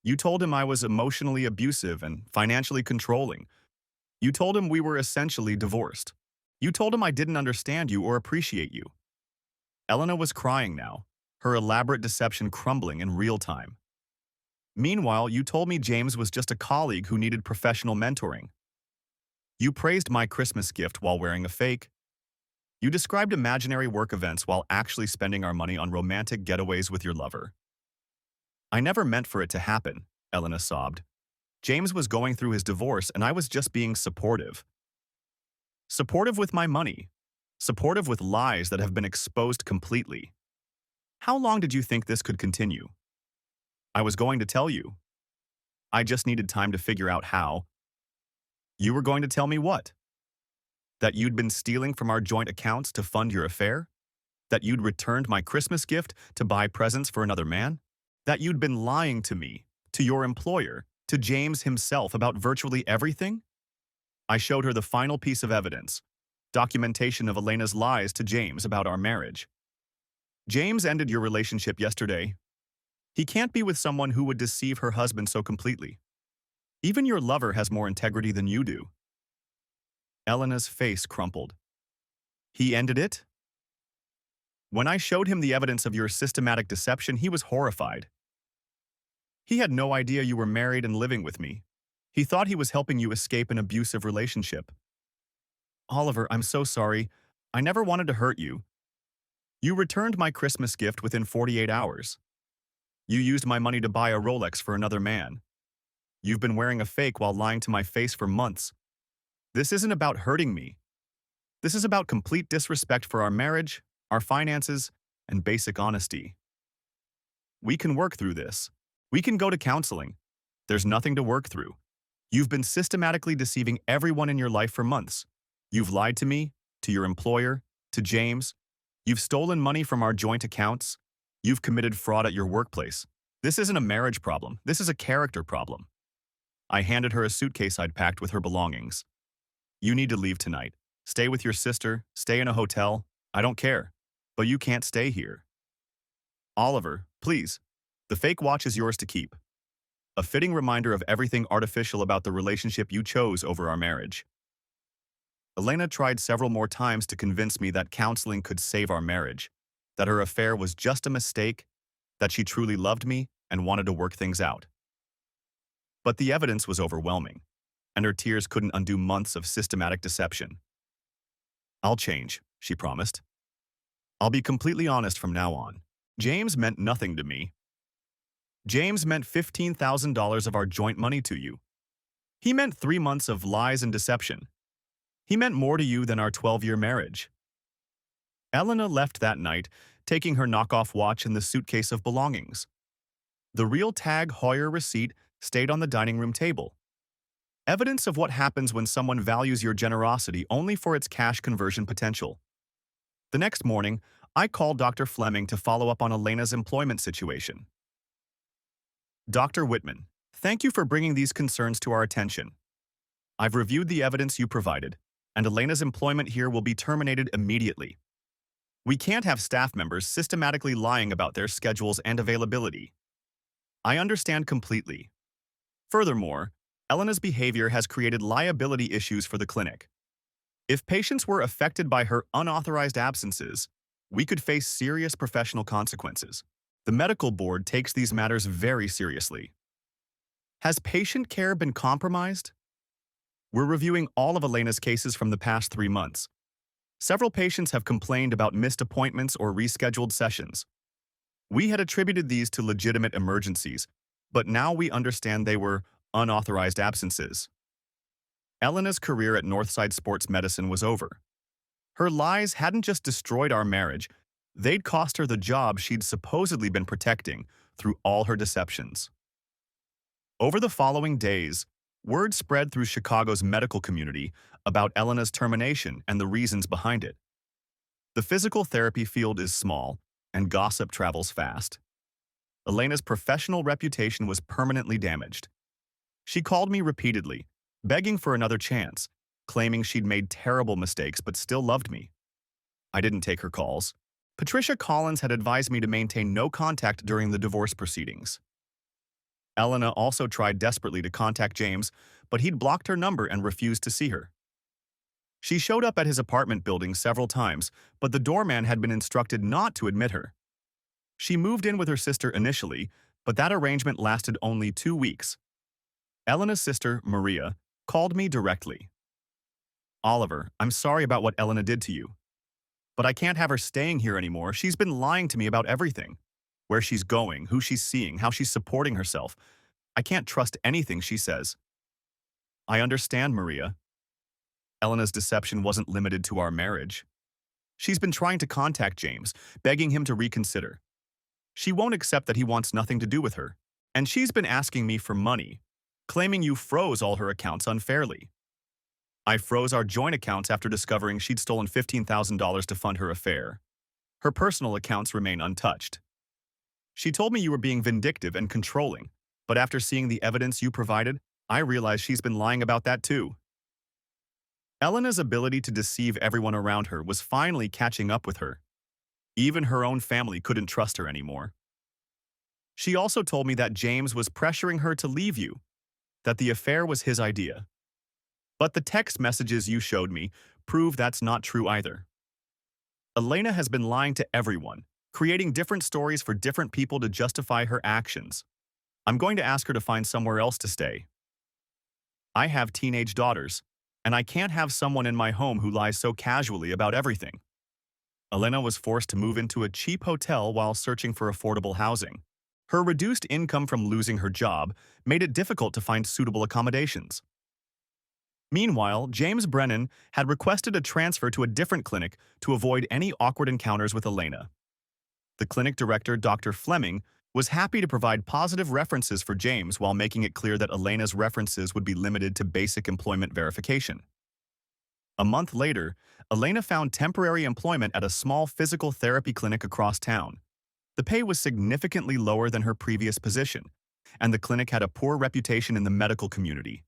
You told him I was emotionally abusive and financially controlling. You told him we were essentially divorced. You told him I didn't understand you or appreciate you. Elena was crying now, her elaborate deception crumbling in real time. Meanwhile, you told me James was just a colleague who needed professional mentoring. You praised my Christmas gift while wearing a fake. You described imaginary work events while actually spending our money on romantic getaways with your lover. I never meant for it to happen, Elena sobbed. James was going through his divorce and I was just being supportive. Supportive with my money. Supportive with lies that have been exposed completely. How long did you think this could continue? I was going to tell you. I just needed time to figure out how. You were going to tell me what? That you'd been stealing from our joint accounts to fund your affair? That you'd returned my Christmas gift to buy presents for another man? That you'd been lying to me, to your employer, to James himself about virtually everything? I showed her the final piece of evidence, documentation of Elena's lies to James about our marriage. James ended your relationship yesterday. He can't be with someone who would deceive her husband so completely. Even your lover has more integrity than you do. Elena's face crumpled. He ended it? When I showed him the evidence of your systematic deception, he was horrified. He had no idea you were married and living with me. He thought he was helping you escape an abusive relationship. Oliver, I'm so sorry. I never wanted to hurt you. You returned my Christmas gift within 48 hours. You used my money to buy a Rolex for another man. You've been wearing a fake while lying to my face for months. This isn't about hurting me. This is about complete disrespect for our marriage, our finances, and basic honesty. We can work through this. We can go to counseling. There's nothing to work through. You've been systematically deceiving everyone in your life for months. You've lied to me, to your employer, to James. You've stolen money from our joint accounts. You've committed fraud at your workplace. This isn't a marriage problem. This is a character problem. I handed her a suitcase I'd packed with her belongings. You need to leave tonight. Stay with your sister, stay in a hotel. I don't care. But you can't stay here. Oliver, please. The fake watch is yours to keep. A fitting reminder of everything artificial about the relationship you chose over our marriage. Elena tried several more times to convince me that counseling could save our marriage, that her affair was just a mistake, that she truly loved me and wanted to work things out. But the evidence was overwhelming, and her tears couldn't undo months of systematic deception. I'll change, she promised. I'll be completely honest from now on. James meant nothing to me. James meant $15,000 of our joint money to you. He meant 3 months of lies and deception. He meant more to you than our 12-year marriage. Elena left that night, taking her knockoff watch and the suitcase of belongings. The real Tag Heuer receipt stayed on the dining room table. Evidence of what happens when someone values your generosity only for its cash conversion potential. The next morning, I called Dr. Fleming to follow up on Elena's employment situation. Dr. Whitman, thank you for bringing these concerns to our attention. I've reviewed the evidence you provided, and Elena's employment here will be terminated immediately. We can't have staff members systematically lying about their schedules and availability. I understand completely. Furthermore, Elena's behavior has created liability issues for the clinic. If patients were affected by her unauthorized absences, we could face serious professional consequences. The medical board takes these matters very seriously. Has patient care been compromised? We're reviewing all of Elena's cases from the past 3 months. Several patients have complained about missed appointments or rescheduled sessions. We had attributed these to legitimate emergencies, but now we understand they were unauthorized absences. Elena's career at Northside Sports Medicine was over. Her lies hadn't just destroyed our marriage, they'd cost her the job she'd supposedly been protecting through all her deceptions. Over the following days, word spread through Chicago's medical community about Elena's termination and the reasons behind it. The physical therapy field is small, and gossip travels fast. Elena's professional reputation was permanently damaged. She called me repeatedly, begging for another chance, claiming she'd made terrible mistakes but still loved me. I didn't take her calls. Patricia Collins had advised me to maintain no contact during the divorce proceedings. Elena also tried desperately to contact James, but he'd blocked her number and refused to see her. She showed up at his apartment building several times, but the doorman had been instructed not to admit her. She moved in with her sister initially, but that arrangement lasted only 2 weeks. Elena's sister, Maria, called me directly. "Oliver, I'm sorry about what Elena did to you. But I can't have her staying here anymore. She's been lying to me about everything. Where she's going, who she's seeing, how she's supporting herself. I can't trust anything she says." "I understand, Maria. Elena's deception wasn't limited to our marriage. She's been trying to contact James, begging him to reconsider. She won't accept that he wants nothing to do with her. And she's been asking me for money, claiming you froze all her accounts unfairly. I froze our joint accounts after discovering she'd stolen $15,000 to fund her affair. Her personal accounts remain untouched. She told me you were being vindictive and controlling, but after seeing the evidence you provided, I realized she's been lying about that too." Elena's ability to deceive everyone around her was finally catching up with her. Even her own family couldn't trust her anymore. She also told me that James was pressuring her to leave you, that the affair was his idea. But the text messages you showed me prove that's not true either. Elena has been lying to everyone, creating different stories for different people to justify her actions. I'm going to ask her to find somewhere else to stay. I have teenage daughters, and I can't have someone in my home who lies so casually about everything. Elena was forced to move into a cheap hotel while searching for affordable housing. Her reduced income from losing her job made it difficult to find suitable accommodations. Meanwhile, James Brennan had requested a transfer to a different clinic to avoid any awkward encounters with Elena. The clinic director, Dr. Fleming, was happy to provide positive references for James while making it clear that Elena's references would be limited to basic employment verification. A month later, Elena found temporary employment at a small physical therapy clinic across town. The pay was significantly lower than her previous position, and the clinic had a poor reputation in the medical community.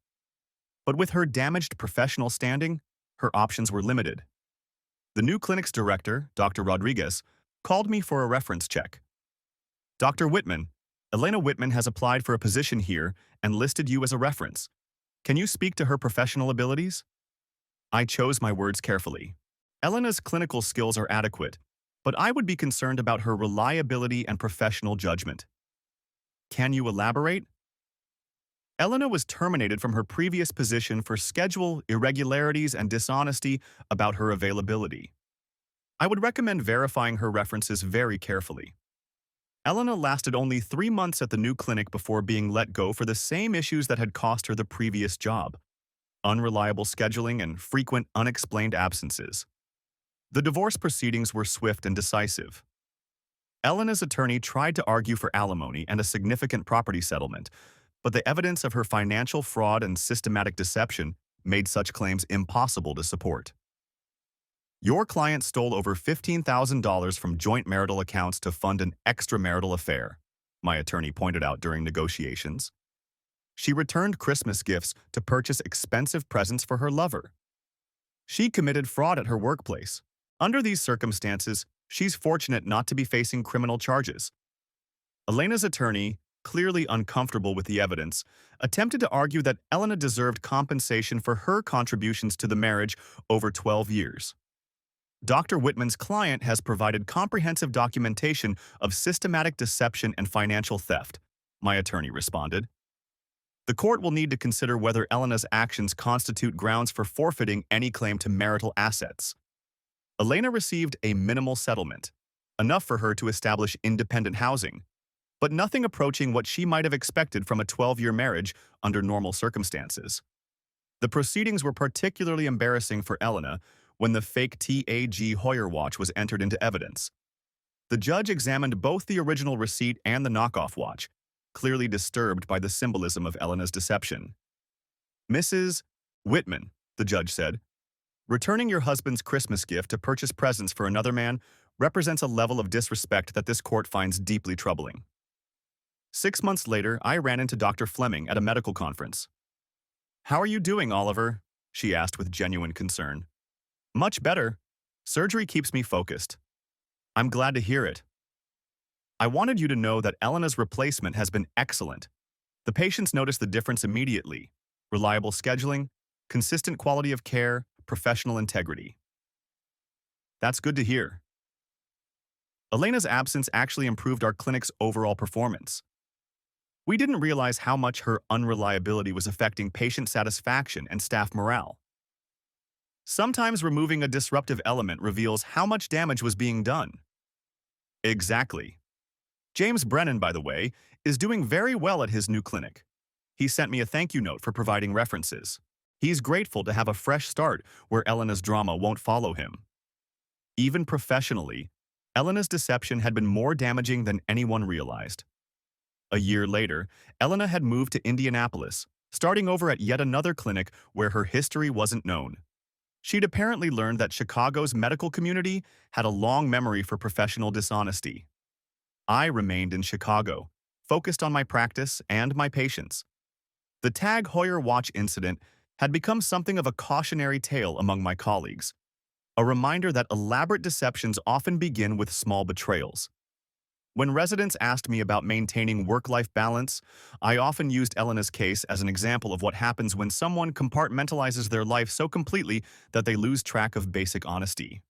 But with her damaged professional standing, her options were limited. The new clinic's director, Dr. Rodriguez, called me for a reference check. "Dr. Whitman, Elena Whitman has applied for a position here and listed you as a reference. Can you speak to her professional abilities?" I chose my words carefully. Elena's clinical skills are adequate, but I would be concerned about her reliability and professional judgment. "Can you elaborate?" Elena was terminated from her previous position for schedule irregularities and dishonesty about her availability. I would recommend verifying her references very carefully. Elena lasted only 3 months at the new clinic before being let go for the same issues that had cost her the previous job: unreliable scheduling and frequent unexplained absences. The divorce proceedings were swift and decisive. Elena's attorney tried to argue for alimony and a significant property settlement, but the evidence of her financial fraud and systematic deception made such claims impossible to support. "Your client stole over $15,000 from joint marital accounts to fund an extramarital affair," my attorney pointed out during negotiations. "She returned Christmas gifts to purchase expensive presents for her lover. She committed fraud at her workplace. Under these circumstances, she's fortunate not to be facing criminal charges." Elena's attorney, clearly uncomfortable with the evidence, attempted to argue that Elena deserved compensation for her contributions to the marriage over 12 years. Dr. Whitman's client has provided comprehensive documentation of systematic deception and financial theft, my attorney responded. The court will need to consider whether Elena's actions constitute grounds for forfeiting any claim to marital assets. Elena received a minimal settlement, enough for her to establish independent housing, but nothing approaching what she might have expected from a 12-year marriage under normal circumstances. The proceedings were particularly embarrassing for Elena, when the fake TAG Heuer watch was entered into evidence. The judge examined both the original receipt and the knockoff watch, clearly disturbed by the symbolism of Elena's deception. "Mrs. Whitman," the judge said, "returning your husband's Christmas gift to purchase presents for another man represents a level of disrespect that this court finds deeply troubling." 6 months later, I ran into Dr. Fleming at a medical conference. "How are you doing, Oliver?" she asked with genuine concern. "Much better. Surgery keeps me focused." "I'm glad to hear it. I wanted you to know that Elena's replacement has been excellent. The patients noticed the difference immediately. Reliable scheduling, consistent quality of care, professional integrity." "That's good to hear." Elena's absence actually improved our clinic's overall performance. We didn't realize how much her unreliability was affecting patient satisfaction and staff morale. Sometimes removing a disruptive element reveals how much damage was being done. Exactly. James Brennan, by the way, is doing very well at his new clinic. He sent me a thank you note for providing references. He's grateful to have a fresh start where Elena's drama won't follow him. Even professionally, Elena's deception had been more damaging than anyone realized. A year later, Elena had moved to Indianapolis, starting over at yet another clinic where her history wasn't known. She'd apparently learned that Chicago's medical community had a long memory for professional dishonesty. I remained in Chicago, focused on my practice and my patients. The Tag Heuer watch incident had become something of a cautionary tale among my colleagues, a reminder that elaborate deceptions often begin with small betrayals. When residents asked me about maintaining work-life balance, I often used Elena's case as an example of what happens when someone compartmentalizes their life so completely that they lose track of basic honesty.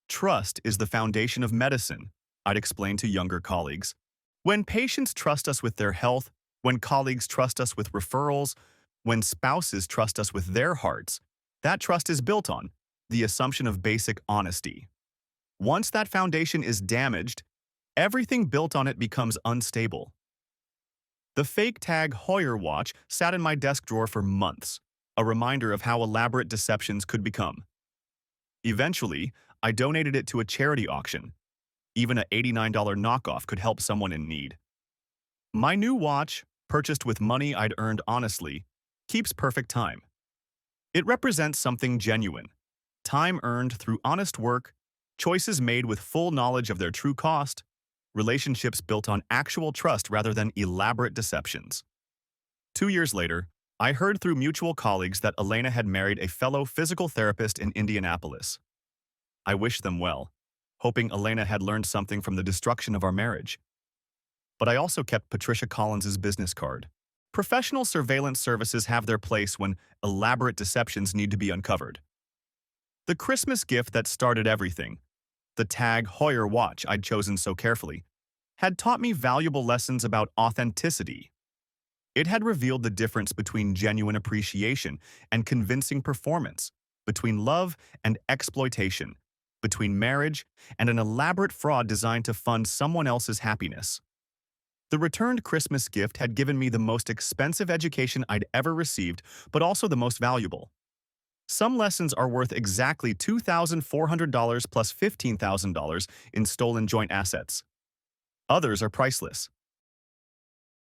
Trust is the foundation of medicine, I'd explain to younger colleagues. When patients trust us with their health, when colleagues trust us with referrals, when spouses trust us with their hearts, that trust is built on the assumption of basic honesty. Once that foundation is damaged, everything built on it becomes unstable. The fake Tag Heuer watch sat in my desk drawer for months, a reminder of how elaborate deceptions could become. Eventually, I donated it to a charity auction. Even an $89 knockoff could help someone in need. My new watch, purchased with money I'd earned honestly, keeps perfect time. It represents something genuine, time earned through honest work, choices made with full knowledge of their true cost, relationships built on actual trust rather than elaborate deceptions. 2 years later, I heard through mutual colleagues that Elena had married a fellow physical therapist in Indianapolis. I wished them well, hoping Elena had learned something from the destruction of our marriage. But I also kept Patricia Collins's business card. Professional surveillance services have their place when elaborate deceptions need to be uncovered. The Christmas gift that started everything, the Tag Heuer watch I'd chosen so carefully, had taught me valuable lessons about authenticity. It had revealed the difference between genuine appreciation and convincing performance, between love and exploitation, between marriage and an elaborate fraud designed to fund someone else's happiness. The returned Christmas gift had given me the most expensive education I'd ever received, but also the most valuable. Some lessons are worth exactly $2,400 plus $15,000 in stolen joint assets. Others are priceless.